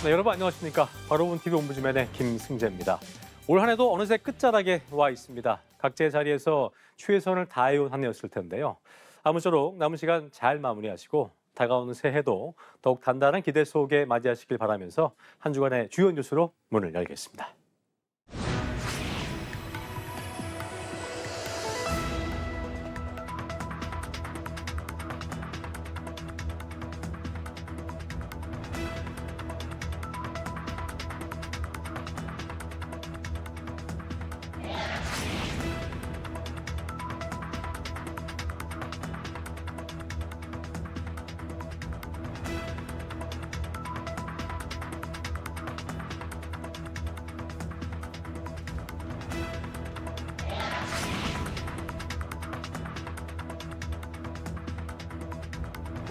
네, 여러분 안녕하십니까. 바로 본 TV 옴부즈맨의 김승재입니다. 올 한 해도 어느새 끝자락에 와 있습니다. 각자의 자리에서 최선을 다해온 한 해였을 텐데요. 아무쪼록 남은 시간 잘 마무리하시고 다가오는 새해도 더욱 단단한 기대 속에 맞이하시길 바라면서 한 주간의 주요 뉴스로 문을 열겠습니다.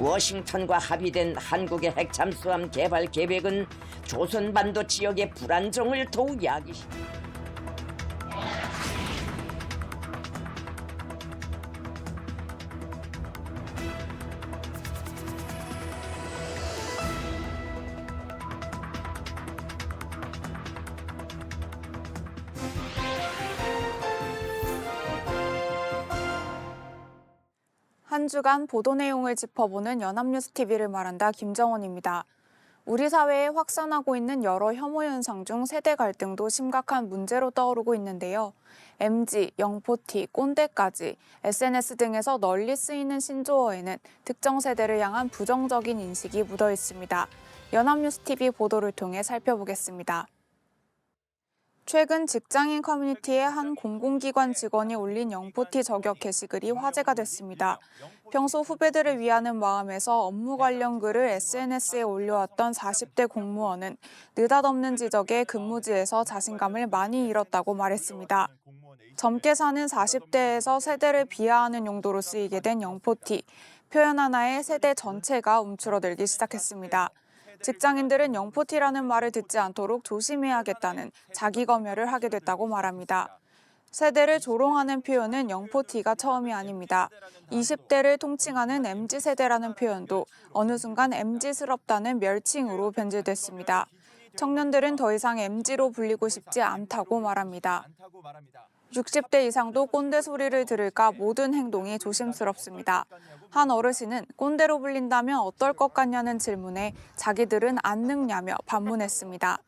워싱턴과 합의된 한국의 핵잠수함 개발 계획은 조선반도 지역의 불안정을 더욱 야기시킵니다. 한 주간 보도 내용을 짚어보는 연합뉴스TV를 말한다 김정원입니다. 우리 사회에 확산하고 있는 여러 혐오 현상 중 세대 갈등도 심각한 문제로 떠오르고 있는데요. MZ, 영포티, 꼰대까지 SNS 등에서 널리 쓰이는 신조어에는 특정 세대를 향한 부정적인 인식이 묻어 있습니다. 연합뉴스TV 보도를 통해 살펴보겠습니다. 최근 직장인 커뮤니티의 한 공공기관 직원이 올린 영포티 저격 게시글이 화제가 됐습니다. 평소 후배들을 위하는 마음에서 업무 관련 글을 SNS에 올려왔던 40대 공무원은 느닷없는 지적에 근무지에서 자신감을 많이 잃었다고 말했습니다. 젊게 사는 40대에서 세대를 비하하는 용도로 쓰이게 된 영포티, 표현 하나에 세대 전체가 움츠러들기 시작했습니다. 직장인들은 영포티라는 말을 듣지 않도록 조심해야겠다는 자기 검열을 하게 됐다고 말합니다. 세대를 조롱하는 표현은 영포티가 처음이 아닙니다. 20대를 통칭하는 MZ세대라는 표현도 어느 순간 MZ스럽다는 멸칭으로 변질됐습니다. 청년들은 더 이상 MZ로 불리고 싶지 않다고 말합니다. 60대 이상도 꼰대 소리를 들을까 모든 행동이 조심스럽습니다. 한 어르신은 꼰대로 불린다면 어떨 것 같냐는 질문에 자기들은 안 늙냐며 반문했습니다.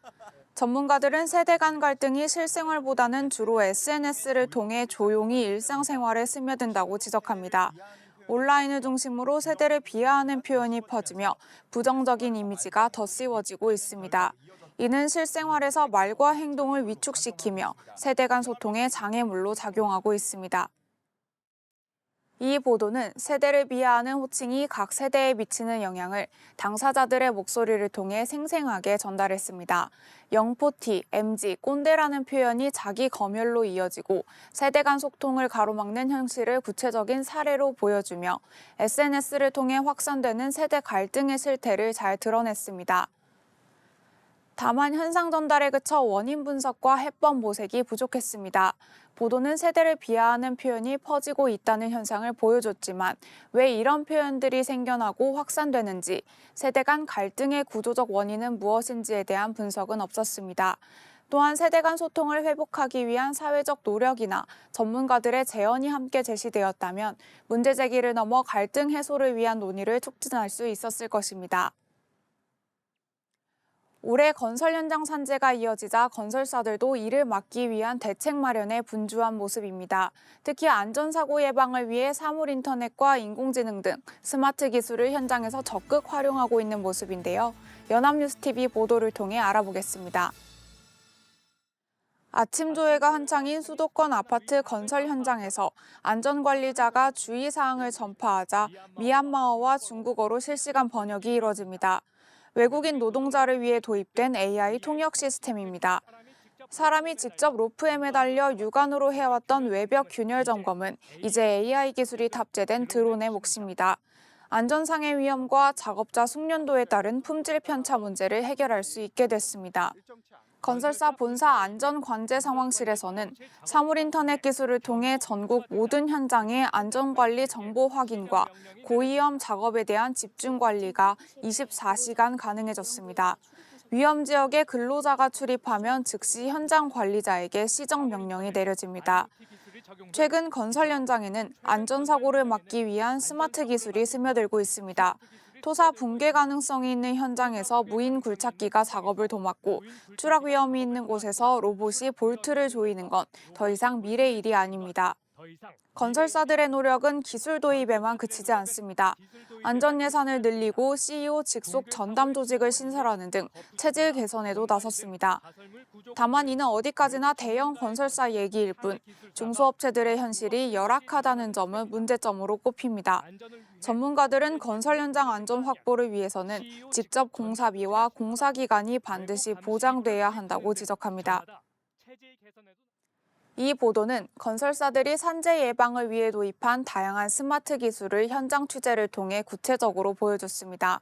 전문가들은 세대 간 갈등이 실생활보다는 주로 SNS를 통해 조용히 일상생활에 스며든다고 지적합니다. 온라인을 중심으로 세대를 비하하는 표현이 퍼지며 부정적인 이미지가 덧씌워지고 있습니다. 이는 실생활에서 말과 행동을 위축시키며 세대 간 소통의 장애물로 작용하고 있습니다. 이 보도는 세대를 비하하는 호칭이 각 세대에 미치는 영향을 당사자들의 목소리를 통해 생생하게 전달했습니다. 영포티, MZ, 꼰대라는 표현이 자기 검열로 이어지고 세대 간 소통을 가로막는 현실을 구체적인 사례로 보여주며 SNS를 통해 확산되는 세대 갈등의 실태를 잘 드러냈습니다. 다만 현상 전달에 그쳐 원인 분석과 해법 모색이 부족했습니다. 보도는 세대를 비하하는 표현이 퍼지고 있다는 현상을 보여줬지만 왜 이런 표현들이 생겨나고 확산되는지, 세대 간 갈등의 구조적 원인은 무엇인지에 대한 분석은 없었습니다. 또한 세대 간 소통을 회복하기 위한 사회적 노력이나 전문가들의 제언이 함께 제시되었다면 문제 제기를 넘어 갈등 해소를 위한 논의를 촉진할 수 있었을 것입니다. 올해 건설 현장 산재가 이어지자 건설사들도 이를 막기 위한 대책 마련에 분주한 모습입니다. 특히 안전사고 예방을 위해 사물 인터넷과 인공지능 등 스마트 기술을 현장에서 적극 활용하고 있는 모습인데요. 연합뉴스TV 보도를 통해 알아보겠습니다. 아침 조회가 한창인 수도권 아파트 건설 현장에서 안전관리자가 주의사항을 전파하자 미얀마어와 중국어로 실시간 번역이 이뤄집니다. 외국인 노동자를 위해 도입된 AI 통역 시스템입니다. 사람이 직접 로프에 매달려 육안으로 해왔던 외벽 균열 점검은 이제 AI 기술이 탑재된 드론의 몫입니다. 안전상의 위험과 작업자 숙련도에 따른 품질 편차 문제를 해결할 수 있게 됐습니다. 건설사 본사 안전관제 상황실에서는 사물인터넷 기술을 통해 전국 모든 현장의 안전관리 정보 확인과 고위험 작업에 대한 집중 관리가 24시간 가능해졌습니다. 위험 지역에 근로자가 출입하면 즉시 현장 관리자에게 시정 명령이 내려집니다. 최근 건설 현장에는 안전사고를 막기 위한 스마트 기술이 스며들고 있습니다. 토사 붕괴 가능성이 있는 현장에서 무인 굴착기가 작업을 도맡고 추락 위험이 있는 곳에서 로봇이 볼트를 조이는 건 더 이상 미래 일이 아닙니다. 건설사들의 노력은 기술 도입에만 그치지 않습니다. 안전 예산을 늘리고 CEO 직속 전담 조직을 신설하는 등 체질 개선에도 나섰습니다. 다만 이는 어디까지나 대형 건설사 얘기일 뿐 중소업체들의 현실이 열악하다는 점은 문제점으로 꼽힙니다. 전문가들은 건설 현장 안전 확보를 위해서는 직접 공사비와 공사기간이 반드시 보장돼야 한다고 지적합니다. 이 보도는 건설사들이 산재 예방을 위해 도입한 다양한 스마트 기술을 현장 취재를 통해 구체적으로 보여줬습니다.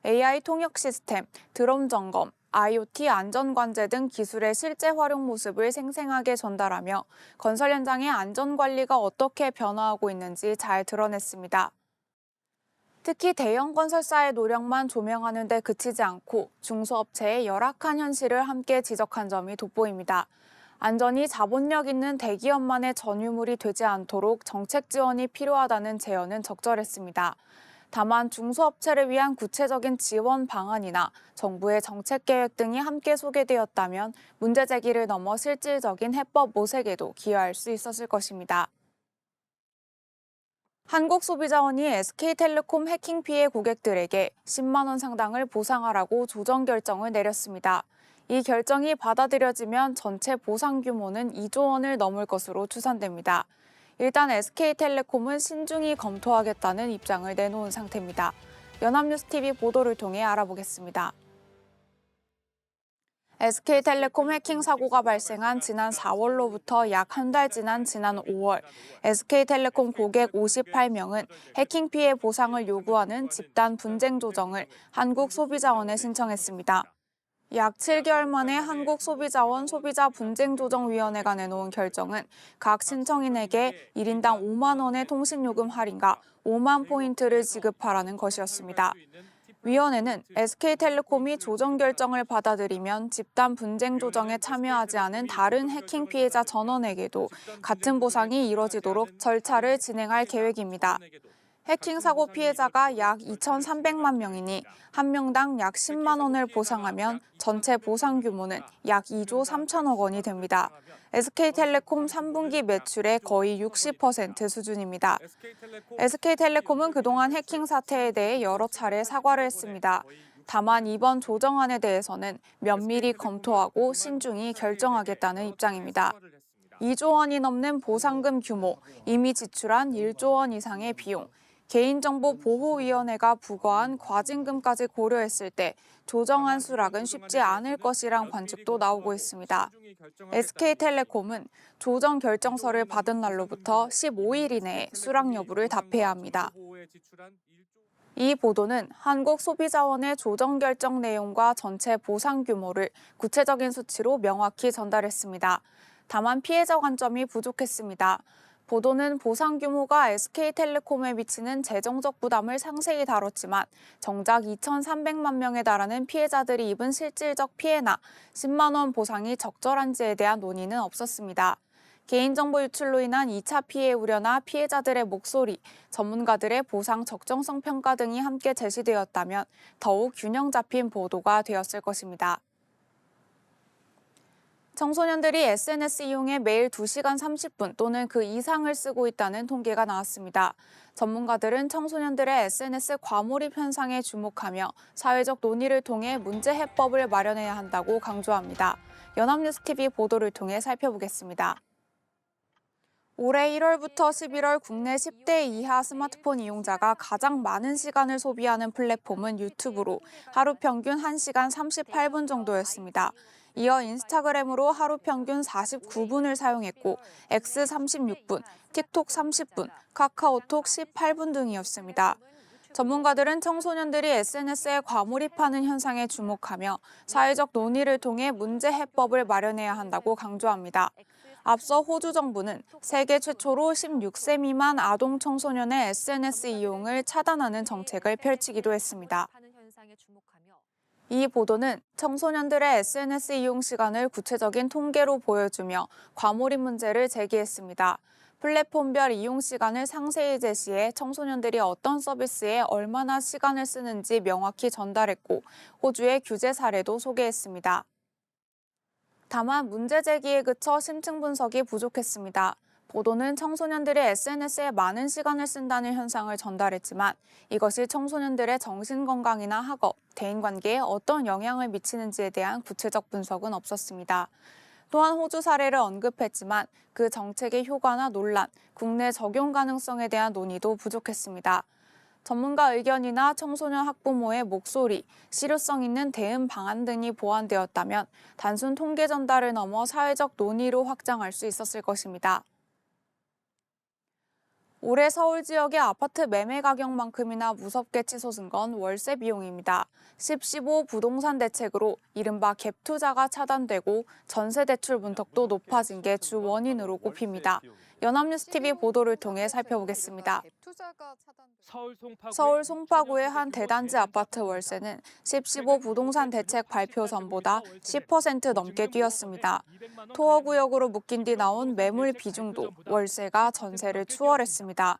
AI 통역 시스템, 드론 점검, IoT 안전관제 등 기술의 실제 활용 모습을 생생하게 전달하며 건설 현장의 안전관리가 어떻게 변화하고 있는지 잘 드러냈습니다. 특히 대형 건설사의 노력만 조명하는 데 그치지 않고 중소업체의 열악한 현실을 함께 지적한 점이 돋보입니다. 안전이 자본력 있는 대기업만의 전유물이 되지 않도록 정책 지원이 필요하다는 제언은 적절했습니다. 다만 중소업체를 위한 구체적인 지원 방안이나 정부의 정책 계획 등이 함께 소개되었다면 문제 제기를 넘어 실질적인 해법 모색에도 기여할 수 있었을 것입니다. 한국소비자원이 SK텔레콤 해킹 피해 고객들에게 10만 원 상당을 보상하라고 조정 결정을 내렸습니다. 이 결정이 받아들여지면 전체 보상 규모는 2조 원을 넘을 것으로 추산됩니다. 일단 SK텔레콤은 신중히 검토하겠다는 입장을 내놓은 상태입니다. 연합뉴스TV 보도를 통해 알아보겠습니다. SK텔레콤 해킹 사고가 발생한 지난 4월로부터 약 한 달 지난 지난 5월, SK텔레콤 고객 58명은 해킹 피해 보상을 요구하는 집단 분쟁 조정을 한국소비자원에 신청했습니다. 약 7개월 만에 한국소비자원 소비자분쟁조정위원회가 내놓은 결정은 각 신청인에게 1인당 5만 원의 통신요금 할인과 5만 포인트를 지급하라는 것이었습니다. 위원회는 SK텔레콤이 조정 결정을 받아들이면 집단 분쟁 조정에 참여하지 않은 다른 해킹 피해자 전원에게도 같은 보상이 이뤄지도록 절차를 진행할 계획입니다. 해킹 사고 피해자가 약 2,300만 명이니 한 명당 약 10만 원을 보상하면 전체 보상 규모는 약 2조 3천억 원이 됩니다. SK텔레콤 3분기 매출의 거의 60% 수준입니다. SK텔레콤은 그동안 해킹 사태에 대해 여러 차례 사과를 했습니다. 다만 이번 조정안에 대해서는 면밀히 검토하고 신중히 결정하겠다는 입장입니다. 2조 원이 넘는 보상금 규모, 이미 지출한 1조 원 이상의 비용, 개인정보보호위원회가 부과한 과징금까지 고려했을 때 조정안 수락은 쉽지 않을 것이란 관측도 나오고 있습니다. SK텔레콤은 조정 결정서를 받은 날로부터 15일 이내에 수락 여부를 답해야 합니다. 이 보도는 한국소비자원의 조정 결정 내용과 전체 보상 규모를 구체적인 수치로 명확히 전달했습니다. 다만 피해자 관점이 부족했습니다. 보도는 보상 규모가 SK텔레콤에 미치는 재정적 부담을 상세히 다뤘지만 정작 2,300만 명에 달하는 피해자들이 입은 실질적 피해나 10만 원 보상이 적절한지에 대한 논의는 없었습니다. 개인정보 유출로 인한 2차 피해 우려나 피해자들의 목소리, 전문가들의 보상 적정성 평가 등이 함께 제시되었다면 더욱 균형 잡힌 보도가 되었을 것입니다. 청소년들이 SNS 이용에 매일 2시간 30분 또는 그 이상을 쓰고 있다는 통계가 나왔습니다. 전문가들은 청소년들의 SNS 과몰입 현상에 주목하며 사회적 논의를 통해 문제 해법을 마련해야 한다고 강조합니다. 연합뉴스TV 보도를 통해 살펴보겠습니다. 올해 1월부터 11월 국내 10대 이하 스마트폰 이용자가 가장 많은 시간을 소비하는 플랫폼은 유튜브로 하루 평균 1시간 38분 정도였습니다. 이어 인스타그램으로 하루 평균 49분을 사용했고 X 36분, 틱톡 30분, 카카오톡 18분 등이었습니다. 전문가들은 청소년들이 SNS에 과몰입하는 현상에 주목하며 사회적 논의를 통해 문제 해법을 마련해야 한다고 강조합니다. 앞서 호주 정부는 세계 최초로 16세 미만 아동 청소년의 SNS 이용을 차단하는 정책을 펼치기도 했습니다. 이 보도는 청소년들의 SNS 이용 시간을 구체적인 통계로 보여주며 과몰입 문제를 제기했습니다. 플랫폼별 이용 시간을 상세히 제시해 청소년들이 어떤 서비스에 얼마나 시간을 쓰는지 명확히 전달했고 호주의 규제 사례도 소개했습니다. 다만 문제 제기에 그쳐 심층 분석이 부족했습니다. 보도는 청소년들이 SNS에 많은 시간을 쓴다는 현상을 전달했지만 이것이 청소년들의 정신건강이나 학업, 대인관계에 어떤 영향을 미치는지에 대한 구체적 분석은 없었습니다. 또한 호주 사례를 언급했지만 그 정책의 효과나 논란, 국내 적용 가능성에 대한 논의도 부족했습니다. 전문가 의견이나 청소년 학부모의 목소리, 실효성 있는 대응 방안 등이 보완되었다면 단순 통계 전달을 넘어 사회적 논의로 확장할 수 있었을 것입니다. 올해 서울 지역의 아파트 매매 가격만큼이나 무섭게 치솟은 건 월세 비용입니다. 10-15 부동산 대책으로 이른바 갭 투자가 차단되고 전세 대출 문턱도 높아진 게 주 원인으로 꼽힙니다. 연합뉴스TV 보도를 통해 살펴보겠습니다. 서울 송파구의 한 대단지 아파트 월세는 10-15 부동산 대책 발표 전보다 10% 넘게 뛰었습니다. 토어구역으로 묶인 뒤 나온 매물 비중도 월세가 전세를 추월했습니다.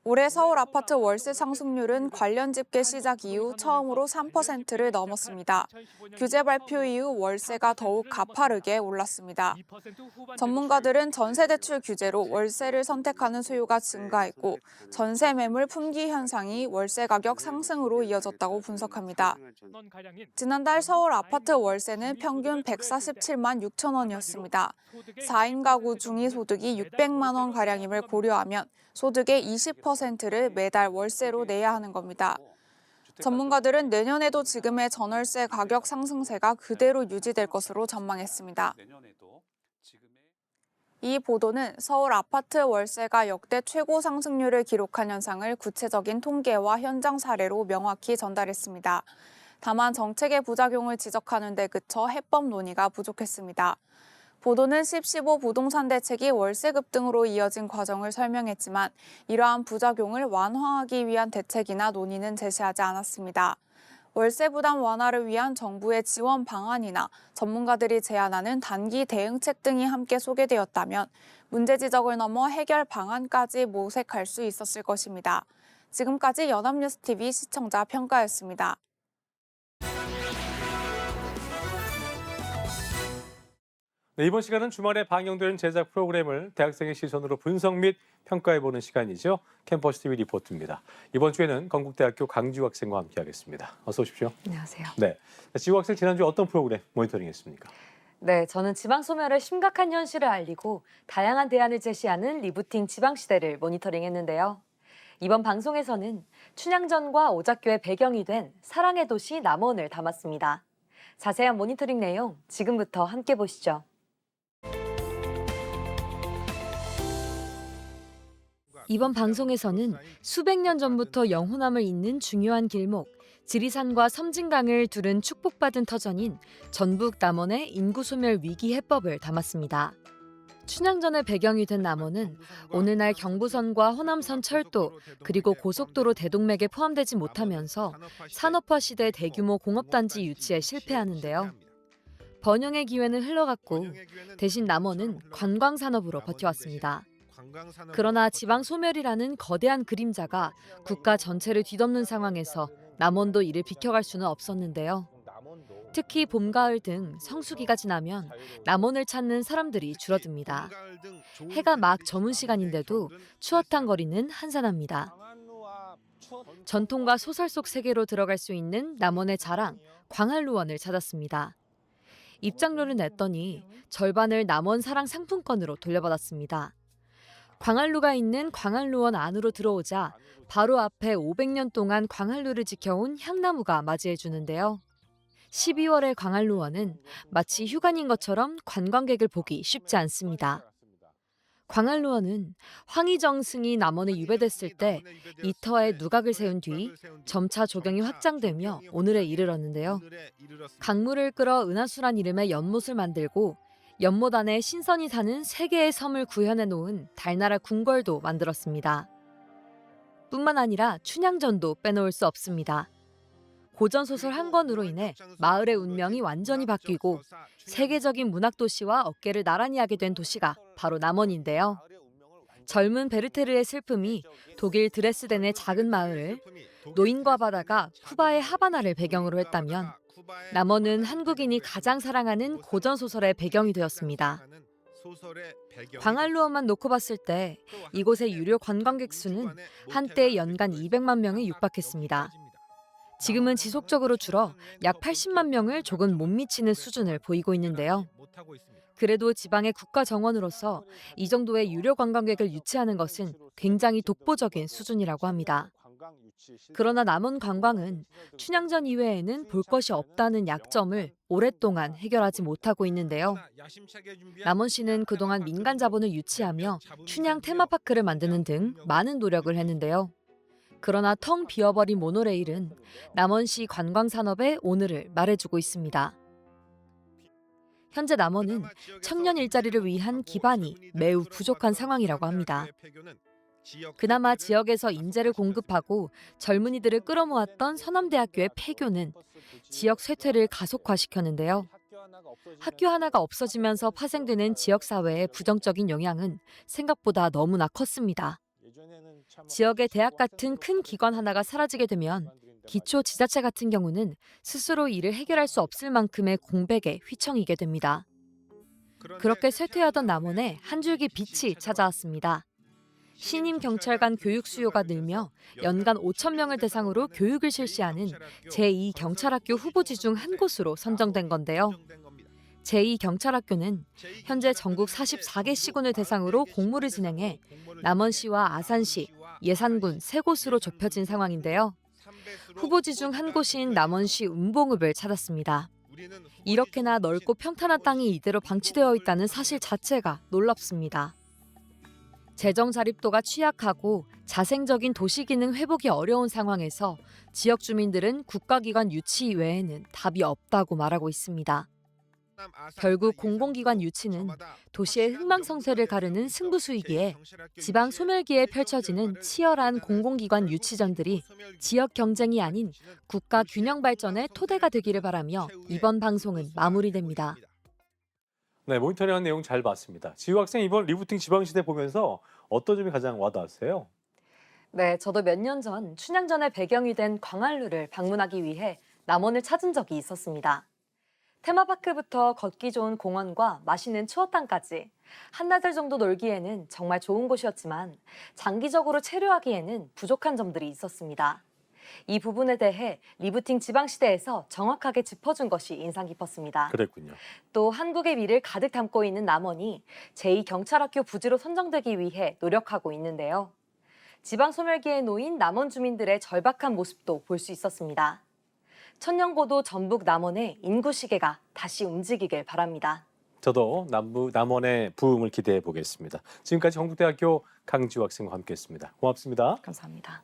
올해 서울 아파트 월세 상승률은 관련 집계 시작 이후 처음으로 3%를 넘었습니다. 규제 발표 이후 월세가 더욱 가파르게 올랐습니다. 전문가들은 전세 대출 규제로 월세를 선택하는 수요가 증가했고 전세 매물 품귀 현상이 월세 가격 상승으로 이어졌다고 분석합니다. 지난달 서울 아파트 월세는 평균 147만 6천 원이었습니다. 4인 가구 중위소득이 600만 원 가량임을 고려하면 소득의 20%를 매달 월세로 내야 하는 겁니다. 전문가들은 내년에도 지금의 전월세 가격 상승세가 그대로 유지될 것으로 전망했습니다. 이 보도는 서울 아파트 월세가 역대 최고 상승률을 기록한 현상을 구체적인 통계와 현장 사례로 명확히 전달했습니다. 다만 정책의 부작용을 지적하는 데 그쳐 해법 논의가 부족했습니다. 보도는 10-15 부동산 대책이 월세 급등으로 이어진 과정을 설명했지만 이러한 부작용을 완화하기 위한 대책이나 논의는 제시하지 않았습니다. 월세 부담 완화를 위한 정부의 지원 방안이나 전문가들이 제안하는 단기 대응책 등이 함께 소개되었다면 문제 지적을 넘어 해결 방안까지 모색할 수 있었을 것입니다. 지금까지 연합뉴스TV 시청자 평가였습니다. 네, 이번 시간은 주말에 방영되는 제작 프로그램을 대학생의 시선으로 분석 및 평가해보는 시간이죠. 캠퍼스 TV 리포트입니다. 이번 주에는 건국대학교 강지우 학생과 함께하겠습니다. 어서 오십시오. 안녕하세요. 네, 지우 학생 지난주 어떤 프로그램 모니터링했습니까? 네, 저는 지방 소멸의 심각한 현실을 알리고 다양한 대안을 제시하는 리부팅 지방시대를 모니터링했는데요. 이번 방송에서는 춘향전과 오작교의 배경이 된 사랑의 도시 남원을 담았습니다. 자세한 모니터링 내용 지금부터 함께 보시죠. 이번 방송에서는 수백 년 전부터 영혼함을 잇는 중요한 길목, 지리산과 섬진강을 두른 축복받은 터전인 전북 남원의 인구소멸 위기 해법을 담았습니다. 춘향전의 배경이 된 남원은 오늘날 경부선과 호남선 철도 그리고 고속도로 대동맥에 포함되지 못하면서 산업화 시대 대규모 공업단지 유치에 실패하는데요. 번영의 기회는 흘러갔고 대신 남원은 관광산업으로 버텨왔습니다. 그러나 지방 소멸이라는 거대한 그림자가 국가 전체를 뒤덮는 상황에서 남원도 이를 비켜갈 수는 없었는데요. 특히 봄, 가을 등 성수기가 지나면 남원을 찾는 사람들이 줄어듭니다. 해가 막 저문 시간인데도 추어탕 거리는 한산합니다. 전통과 소설 속 세계로 들어갈 수 있는 남원의 자랑, 광안루원을 찾았습니다. 입장료를 냈더니 절반을 남원 사랑 상품권으로 돌려받았습니다. 광안루가 있는 광안루원 안으로 들어오자 바로 앞에 500년 동안 광안루를 지켜온 향나무가 맞이해 주는데요. 12월의 광안루원은 마치 휴관인 것처럼 관광객을 보기 쉽지 않습니다. 광안루원은 황희정승이 남원에 유배됐을 때 이터에 누각을 세운 뒤 점차 조경이 확장되며 오늘에 이르렀는데요. 강물을 끌어 은하수란 이름의 연못을 만들고 연못 안에 신선이 사는 3개의 섬을 구현해 놓은 달나라 궁궐도 만들었습니다. 뿐만 아니라 춘향전도 빼놓을 수 없습니다. 고전소설 한 권으로 인해 마을의 운명이 완전히 바뀌고 세계적인 문학 도시와 어깨를 나란히 하게 된 도시가 바로 남원인데요. 젊은 베르테르의 슬픔이 독일 드레스덴의 작은 마을을, 노인과 바다가 쿠바의 하바나를 배경으로 했다면 남원은 한국인이 가장 사랑하는 고전소설의 배경이 되었습니다. 광활루어만 놓고 봤을 때 이곳의 유료 관광객 수는 한때 연간 200만 명에 육박했습니다. 지금은 지속적으로 줄어 약 80만 명을 조금 못 미치는 수준을 보이고 있는데요. 그래도 지방의 국가 정원으로서 이 정도의 유료 관광객을 유치하는 것은 굉장히 독보적인 수준이라고 합니다. 그러나 남원 관광은 춘향전 이외에는 볼 것이 없다는 약점을 오랫동안 해결하지 못하고 있는데요. 남원시는 그동안 민간 자본을 유치하며 춘향 테마파크를 만드는 등 많은 노력을 했는데요. 그러나 텅 비어버린 모노레일은 남원시 관광산업의 오늘을 말해주고 있습니다. 현재 남원은 청년 일자리를 위한 기반이 매우 부족한 상황이라고 합니다. 그나마 지역에서 인재를 공급하고 젊은이들을 끌어모았던 서남대학교의 폐교는 지역 쇠퇴를 가속화시켰는데요. 학교 하나가 없어지면서 파생되는 지역사회의 부정적인 영향은 생각보다 너무나 컸습니다. 지역의 대학 같은 큰 기관 하나가 사라지게 되면 기초지자체 같은 경우는 스스로 이를 해결할 수 없을 만큼의 공백에 휘청이게 됩니다. 그렇게 쇠퇴하던 남원에 한 줄기 빛이 찾아왔습니다. 신임 경찰관 교육 수요가 늘며 연간 5천 명을 대상으로 교육을 실시하는 제2경찰학교 후보지 중 한 곳으로 선정된 건데요. 제2경찰학교는 현재 전국 44개 시군을 대상으로 공모를 진행해 남원시와 아산시, 예산군 3곳으로 좁혀진 상황인데요. 후보지 중 한 곳인 남원시 운봉읍을 찾았습니다. 이렇게나 넓고 평탄한 땅이 이대로 방치되어 있다는 사실 자체가 놀랍습니다. 재정 자립도가 취약하고 자생적인 도시 기능 회복이 어려운 상황에서 지역 주민들은 국가기관 유치 외에는 답이 없다고 말하고 있습니다. 결국 공공기관 유치는 도시의 흥망성쇠를 가르는 승부수이기에 지방 소멸기에 펼쳐지는 치열한 공공기관 유치전들이 지역 경쟁이 아닌 국가 균형 발전의 토대가 되기를 바라며 이번 방송은 마무리됩니다. 네, 모니터링한 내용 잘 봤습니다. 지우 학생 이번 리부팅 지방시대 보면서 어떤 점이 가장 와닿았어요? 네, 저도 몇 년 전 춘향전의 배경이 된 광활루를 방문하기 위해 남원을 찾은 적이 있었습니다. 테마파크부터 걷기 좋은 공원과 맛있는 추어탕까지 한나절 정도 놀기에는 정말 좋은 곳이었지만 장기적으로 체류하기에는 부족한 점들이 있었습니다. 이 부분에 대해 리부팅 지방시대에서 정확하게 짚어준 것이 인상 깊었습니다. 그랬군요. 또 한국의 미를 가득 담고 있는 남원이 제2경찰학교 부지로 선정되기 위해 노력하고 있는데요. 지방 소멸기에 놓인 남원 주민들의 절박한 모습도 볼 수 있었습니다. 천년고도 전북 남원의 인구 시계가 다시 움직이길 바랍니다. 저도 남원의 부흥을 기대해 보겠습니다. 지금까지 경북대학교 강지우 학생과 함께했습니다. 고맙습니다. 감사합니다.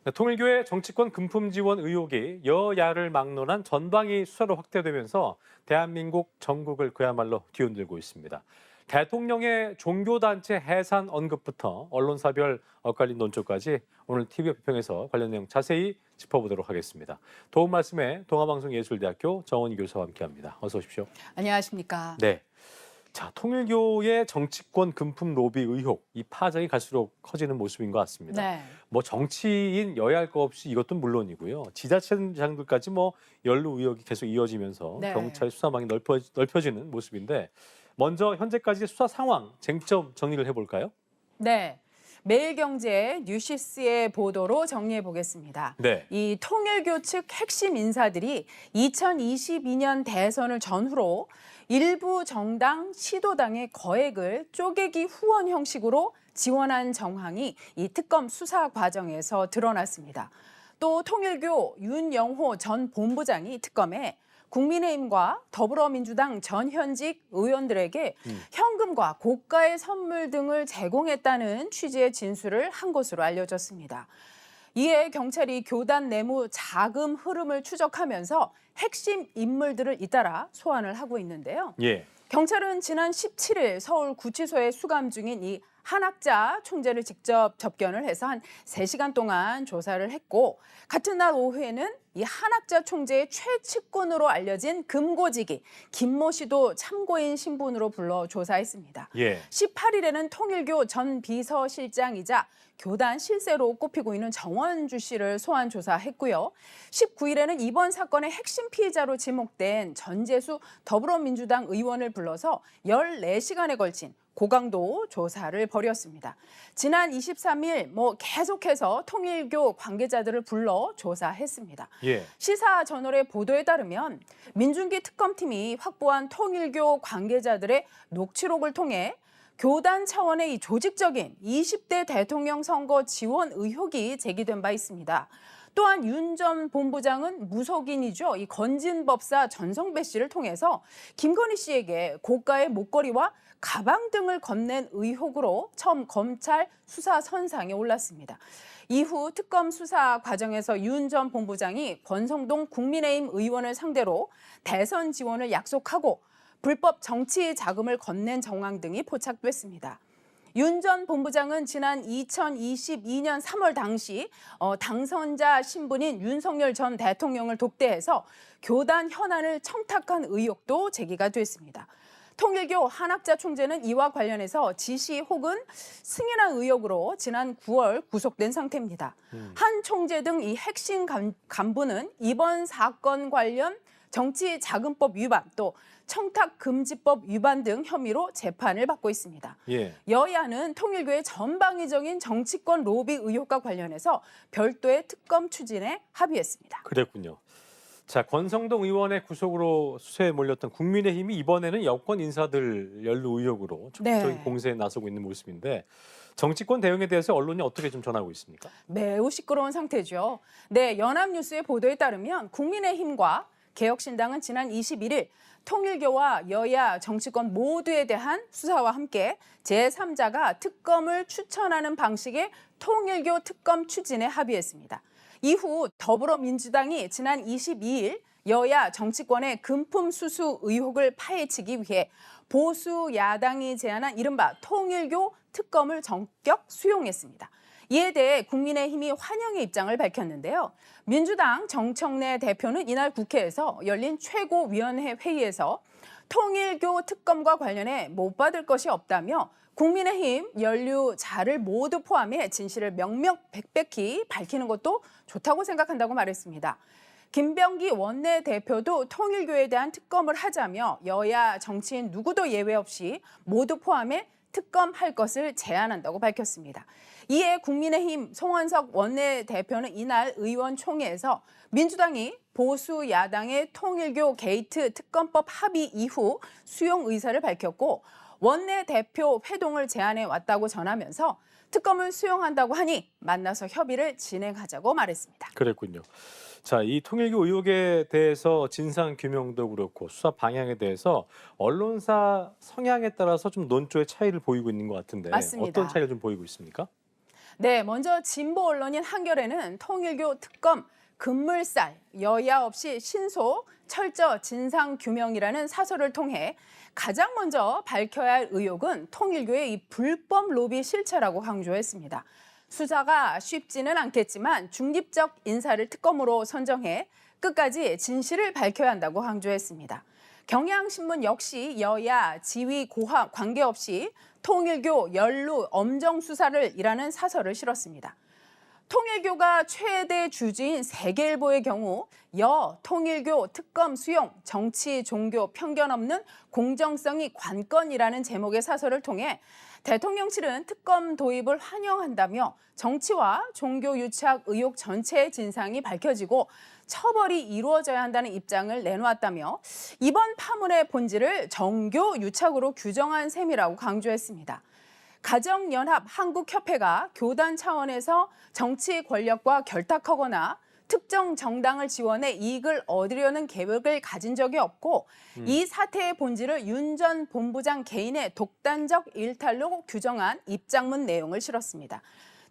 네, 통일교의 정치권 금품 지원 의혹이 여야를 막론한 전방위 수사로 확대되면서 대한민국 전국을 그야말로 뒤흔들고 있습니다. 대통령의 종교단체 해산 언급부터 언론사별 엇갈린 논조까지 오늘 TV 비평에서 관련 내용 자세히 짚어보도록 하겠습니다. 도움 말씀에 동아방송예술대학교 정원희 교수와 함께합니다. 어서 오십시오. 안녕하십니까. 네. 자, 통일교의 정치권 금품 로비 의혹, 이 파장이 갈수록 커지는 모습인 것 같습니다. 네. 뭐 정치인 여야할 거 없이 이것도 물론이고요. 지자체장들까지 뭐 연루 의혹이 계속 이어지면서 네. 경찰 수사망이 넓혀지는 모습인데 먼저 현재까지 수사 상황, 쟁점 정리를 해볼까요? 네. 매일경제 뉴시스의 보도로 정리해 보겠습니다. 네. 이 통일교 측 핵심 인사들이 2022년 대선을 전후로 일부 정당, 시도당의 거액을 쪼개기 후원 형식으로 지원한 정황이 이 특검 수사 과정에서 드러났습니다. 또 통일교 윤영호 전 본부장이 특검에 국민의힘과 더불어민주당 전현직 의원들에게 현금과 고가의 선물 등을 제공했다는 취지의 진술을 한 것으로 알려졌습니다. 이에 경찰이 교단 내부 자금 흐름을 추적하면서 핵심 인물들을 잇따라 소환을 하고 있는데요. 예. 경찰은 지난 17일 서울 구치소에 수감 중인 이 한학자 총재를 직접 접견을 해서 한 3시간 동안 조사를 했고, 같은 날 오후에는 이 한학자 총재의 최측근으로 알려진 금고지기 김모 씨도 참고인 신분으로 불러 조사했습니다. 예. 18일에는 통일교 전 비서실장이자 교단 실세로 꼽히고 있는 정원주 씨를 소환 조사했고요. 19일에는 이번 사건의 핵심 피의자로 지목된 전재수 더불어민주당 의원을 불러서 14시간에 걸친 고강도 조사를 벌였습니다. 지난 23일 계속해서 통일교 관계자들을 불러 조사했습니다. 예. 시사저널의 보도에 따르면 민중기 특검팀이 확보한 통일교 관계자들의 녹취록을 통해 교단 차원의 이 조직적인 20대 대통령 선거 지원 의혹이 제기된 바 있습니다. 또한 윤 전 본부장은 무속인이죠. 이 건진법사 전성배 씨를 통해서 김건희 씨에게 고가의 목걸이와 가방 등을 건넨 의혹으로 처음 검찰 수사 선상에 올랐습니다. 이후 특검 수사 과정에서 윤 전 본부장이 권성동 국민의힘 의원을 상대로 대선 지원을 약속하고 불법 정치 자금을 건넨 정황 등이 포착됐습니다. 윤 전 본부장은 지난 2022년 3월 당시 당선자 신분인 윤석열 전 대통령을 독대해서 교단 현안을 청탁한 의혹도 제기가 됐습니다. 통일교 한학자 총재는 이와 관련해서 지시 혹은 승인한 의혹으로 지난 9월 구속된 상태입니다. 한 총재 등 이 핵심 간부는 이번 사건 관련 정치자금법 위반 또 청탁금지법 위반 등 혐의로 재판을 받고 있습니다. 예. 여야는 통일교의 전방위적인 정치권 로비 의혹과 관련해서 별도의 특검 추진에 합의했습니다. 그랬군요. 자, 권성동 의원의 구속으로 수세에 몰렸던 국민의힘이 이번에는 여권 인사들 연루 의혹으로 적극적인 네. 공세에 나서고 있는 모습인데 정치권 대응에 대해서 언론이 어떻게 좀 전하고 있습니까? 매우 시끄러운 상태죠. 네, 연합뉴스의 보도에 따르면 국민의힘과 개혁신당은 지난 21일 통일교와 여야 정치권 모두에 대한 수사와 함께 제3자가 특검을 추천하는 방식의 통일교 특검 추진에 합의했습니다. 이후 더불어민주당이 지난 22일 여야 정치권의 금품 수수 의혹을 파헤치기 위해 보수 야당이 제안한 이른바 통일교 특검을 전격 수용했습니다. 이에 대해 국민의힘이 환영의 입장을 밝혔는데요. 민주당 정청래 대표는 이날 국회에서 열린 최고위원회 회의에서 통일교 특검과 관련해 못 받을 것이 없다며 국민의힘 연루자를 모두 포함해 진실을 명명백백히 밝히는 것도 좋다고 생각한다고 말했습니다. 김병기 원내대표도 통일교에 대한 특검을 하자며 여야 정치인 누구도 예외 없이 모두 포함해 특검할 것을 제안한다고 밝혔습니다. 이에 국민의힘 송원석 원내대표는 이날 의원총회에서 민주당이 보수 야당의 통일교 게이트 특검법 합의 이후 수용 의사를 밝혔고 원내대표 회동을 제안해 왔다고 전하면서 특검을 수용한다고 하니 만나서 협의를 진행하자고 말했습니다. 그랬군요. 자, 이 통일교 의혹에 대해서 진상 규명도 그렇고 수사 방향에 대해서 언론사 성향에 따라서 좀 논조의 차이를 보이고 있는 것 같은데 맞습니다. 어떤 차이를 좀 보이고 있습니까? 네, 먼저 진보 언론인 한겨레는 통일교 특검 급물살, 여야 없이 신속, 철저 진상 규명이라는 사설을 통해 가장 먼저 밝혀야 할 의혹은 통일교의 이 불법 로비 실체라고 강조했습니다. 수사가 쉽지는 않겠지만 중립적 인사를 특검으로 선정해 끝까지 진실을 밝혀야 한다고 강조했습니다. 경향신문 역시 여야, 지위, 고하 관계없이 통일교 연루 엄정 수사를 이라는 사설을 실었습니다. 통일교가 최대 주주인 세계일보의 경우 통일교 특검 수용, 정치, 종교 편견 없는 공정성이 관건이라는 제목의 사설을 통해 대통령실은 특검 도입을 환영한다며 정치와 종교 유착 의혹 전체의 진상이 밝혀지고 처벌이 이루어져야 한다는 입장을 내놓았다며 이번 파문의 본질을 정교 유착으로 규정한 셈이라고 강조했습니다. 가정연합 한국협회가 교단 차원에서 정치 권력과 결탁하거나 특정 정당을 지원해 이익을 얻으려는 계획을 가진 적이 없고 이 사태의 본질을 윤 전 본부장 개인의 독단적 일탈로 규정한 입장문 내용을 실었습니다.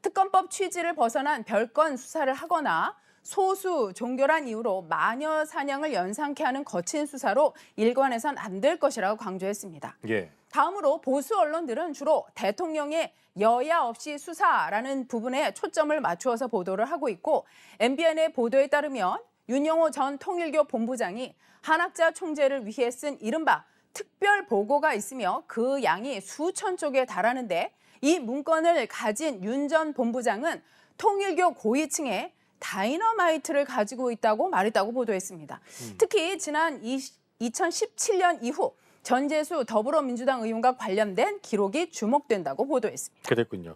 특검법 취지를 벗어난 별건 수사를 하거나 소수 종교란 이유로 마녀 사냥을 연상케 하는 거친 수사로 일관해선 안 될 것이라고 강조했습니다. 예. 다음으로 보수 언론들은 주로 대통령의 여야 없이 수사라는 부분에 초점을 맞추어서 보도를 하고 있고 MBN의 보도에 따르면 윤영호 전 통일교 본부장이 한학자 총재를 위해 쓴 이른바 특별 보고가 있으며 그 양이 수천 쪽에 달하는데 이 문건을 가진 윤 전 본부장은 통일교 고위층에 다이너마이트를 가지고 있다고 말했다고 보도했습니다. 특히 지난 2017년 이후 전재수 더불어민주당 의원과 관련된 기록이 주목된다고 보도했습니다. 그랬군요.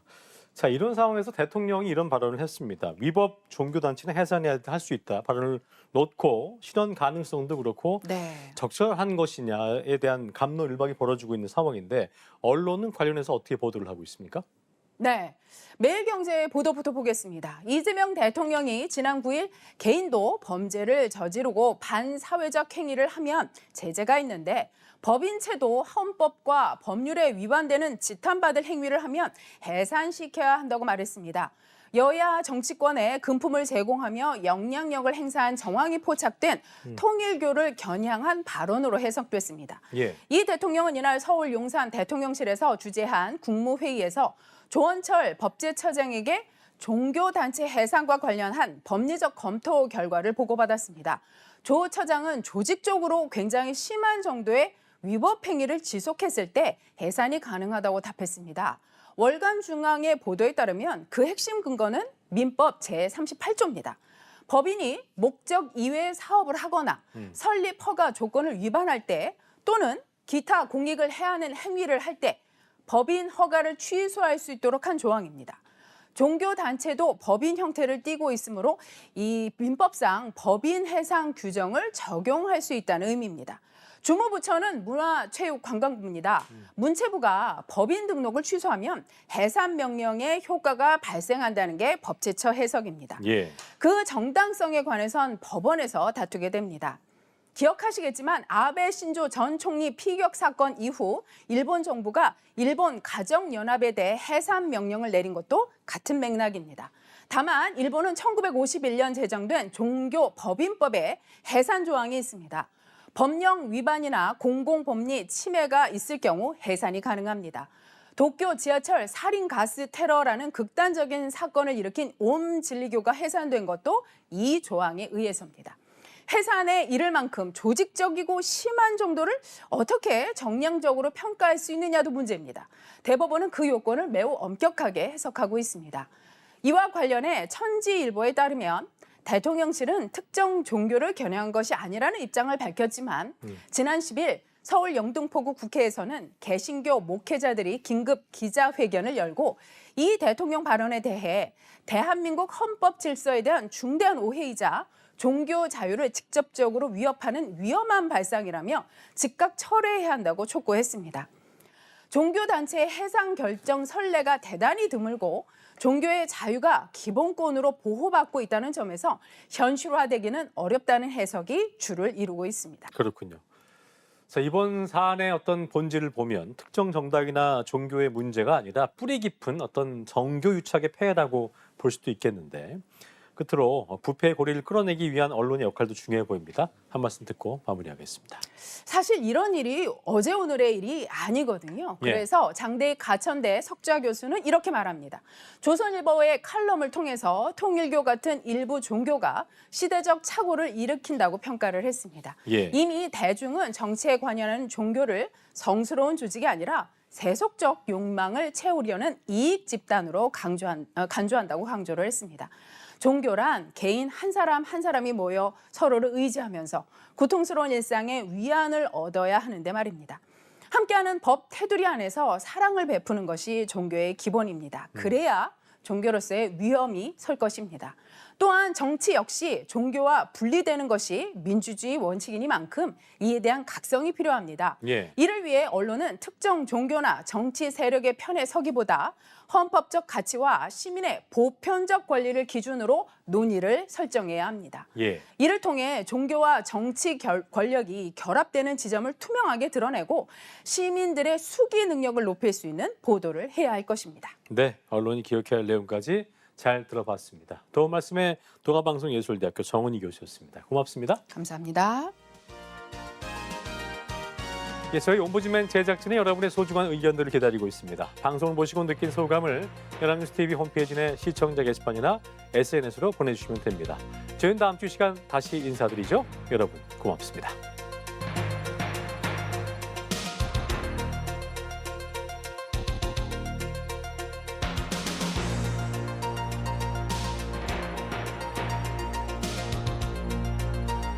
자, 이런 상황에서 대통령이 이런 발언을 했습니다. 위법 종교단체는 해산해야 할 수 있다. 발언을 놓고 실현 가능성도 그렇고 네. 적절한 것이냐에 대한 갑론을박이 벌어지고 있는 상황인데 언론은 관련해서 어떻게 보도를 하고 있습니까? 네, 매일경제 보도부터 보겠습니다. 이재명 대통령이 지난 9일 개인도 범죄를 저지르고 반사회적 행위를 하면 제재가 있는데 법인체도 헌법과 법률에 위반되는 지탄받을 행위를 하면 해산시켜야 한다고 말했습니다. 여야 정치권에 금품을 제공하며 영향력을 행사한 정황이 포착된 통일교를 겨냥한 발언으로 해석됐습니다. 예. 이 대통령은 이날 서울 용산 대통령실에서 주재한 국무회의에서 조원철 법제처장에게 종교단체 해산과 관련한 법리적 검토 결과를 보고받았습니다. 조 처장은 조직적으로 굉장히 심한 정도의 위법 행위를 지속했을 때 해산이 가능하다고 답했습니다. 월간 중앙의 보도에 따르면 그 핵심 근거는 민법 제38조입니다. 법인이 목적 이외의 사업을 하거나 설립 허가 조건을 위반할 때 또는 기타 공익을 해하는 행위를 할 때 법인 허가를 취소할 수 있도록 한 조항입니다. 종교단체도 법인 형태를 띠고 있으므로 이 민법상 법인 해상 규정을 적용할 수 있다는 의미입니다. 주무부처는 문화체육관광부입니다. 문체부가 법인 등록을 취소하면 해산 명령의 효과가 발생한다는 게 법제처 해석입니다. 예. 그 정당성에 관해선 법원에서 다투게 됩니다. 기억하시겠지만 아베 신조 전 총리 피격 사건 이후 일본 정부가 일본 가정연합에 대해 해산 명령을 내린 것도 같은 맥락입니다. 다만 일본은 1951년 제정된 종교법인법에 해산 조항이 있습니다. 법령 위반이나 공공법리 침해가 있을 경우 해산이 가능합니다. 도쿄 지하철 살인 가스 테러라는 극단적인 사건을 일으킨 옴진리교가 해산된 것도 이 조항에 의해서입니다. 해산에 이를 만큼 조직적이고 심한 정도를 어떻게 정량적으로 평가할 수 있느냐도 문제입니다. 대법원은 그 요건을 매우 엄격하게 해석하고 있습니다. 이와 관련해 천지일보에 따르면 대통령실은 특정 종교를 겨냥한 것이 아니라는 입장을 밝혔지만 지난 10일 서울 영등포구 국회에서는 개신교 목회자들이 긴급 기자회견을 열고 이 대통령 발언에 대해 대한민국 헌법 질서에 대한 중대한 오해이자 종교 자유를 직접적으로 위협하는 위험한 발상이라며 즉각 철회해야 한다고 촉구했습니다. 종교단체의 해상 결정 선례가 대단히 드물고 종교의 자유가 기본권으로 보호받고 있다는 점에서 현실화되기는 어렵다는 해석이 주를 이루고 있습니다. 그렇군요. 자, 이번 사안의 어떤 본질을 보면 특정 정당이나 종교의 문제가 아니라 뿌리 깊은 어떤 정교 유착의 폐해라고 볼 수도 있겠는데 끝으로 부패의 고리를 끌어내기 위한 언론의 역할도 중요해 보입니다. 한 말씀 듣고 마무리하겠습니다. 사실 이런 일이 어제 오늘의 일이 아니거든요. 그래서 장대익 가천대 석좌 교수는 이렇게 말합니다. 조선일보의 칼럼을 통해서 통일교 같은 일부 종교가 시대적 착오를 일으킨다고 평가를 했습니다. 예. 이미 대중은 정치에 관여하는 종교를 성스러운 조직이 아니라 세속적 욕망을 채우려는 이익 집단으로 간주한다고 강조를 했습니다. 종교란 개인 한 사람 한 사람이 모여 서로를 의지하면서 고통스러운 일상에 위안을 얻어야 하는데 말입니다. 함께하는 법 테두리 안에서 사랑을 베푸는 것이 종교의 기본입니다. 그래야 종교로서의 위엄이 설 것입니다. 또한 정치 역시 종교와 분리되는 것이 민주주의 원칙이니만큼 이에 대한 각성이 필요합니다. 예. 이를 위해 언론은 특정 종교나 정치 세력의 편에 서기보다 헌법적 가치와 시민의 보편적 권리를 기준으로 논의를 설정해야 합니다. 예. 이를 통해 종교와 정치 권력이 결합되는 지점을 투명하게 드러내고 시민들의 수기 능력을 높일 수 있는 보도를 해야 할 것입니다. 네, 언론이 기억해야 할 내용까지 잘 들어봤습니다. 도움 말씀에 동아방송예술대학교 정은희 교수였습니다. 고맙습니다. 감사합니다. 예, 저희 옴부즈맨 제작진의 여러분의 소중한 의견들을 기다리고 있습니다. 방송을 보시고 느낀 소감을 연합뉴스 TV 홈페이지 내 시청자 게시판이나 SNS로 보내주시면 됩니다. 저희는 다음 주 시간 다시 인사드리죠. 여러분 고맙습니다.